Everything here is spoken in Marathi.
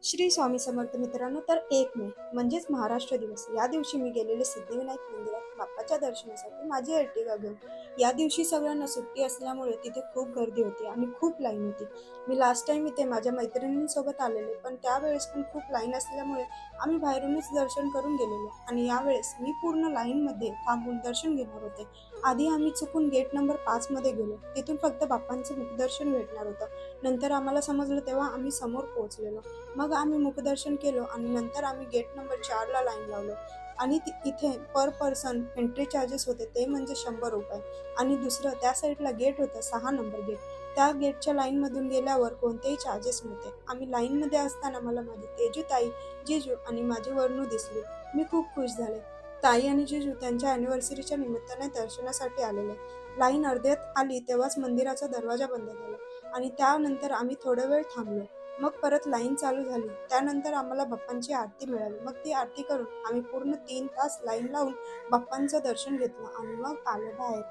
श्री स्वामी समर्थ मित्रांनो, तर 1 मे म्हणजेच महाराष्ट्र दिवस या दिवशी मी गेलेले सिद्धिविनायक मंदिरात बाप्पाच्या दर्शनासाठी माझी अर्टिगा घेऊन. या दिवशी सगळ्यांना सुट्टी असल्यामुळे तिथे खूप गर्दी होती आणि खूप लाईन होती. मी लास्ट टाइम इथे माझ्या मैत्रिणींसोबत आलेले, पण त्यावेळेस पण खूप लाईन असल्यामुळे आम्ही बाहेरूनच दर्शन करून गेलेलो आणि यावेळेस मी पूर्ण लाईनमध्ये थांबून दर्शन घेणार होते. आधी आम्ही चुकून गेट नंबर 5 मध्ये गेलो. तिथून फक्त बाप्पांचं मुखदर्शन भेटणार होतं. नंतर आम्हाला समजलं तेव्हा आम्ही समोर पोहोचलेलो. मग आम्ही मुखदर्शन केलं आणि नंतर आम्ही गेट नंबर 4ला लाईन लावलो आणि इथे पर पर्सन एंट्री चार्जेस होते ते म्हणजे ₹100 आणि दुसरं त्या साईडला गेट होतं 6 नंबर गेट. त्या गेटच्या लाईनमधून गेल्यावर कोणतेही चार्जेस नव्हते. आम्ही लाईनमध्ये असताना मला माझी तेजू ताई, जिजू आणि माझी वर्णू दिसली. मी खूप खुश झाले. ताई आणि जिजू त्यांच्या अॅनिव्हर्सरीच्या निमित्ताने दर्शनासाठी आलेले. लाईन अर्ध्यात आली तेव्हाच मंदिराचा दरवाजा बंद झाला आणि त्यानंतर आम्ही थोडा वेळ थांबलो. मग परत लाईन चालू झाली. त्यानंतर आम्हाला बाप्पांची आरती मिळाली. मग ती आरती करून आम्ही पूर्ण 3 तास लाईन लावून बाप्पांचं दर्शन घेतलं आणि मग आलो बाहेर.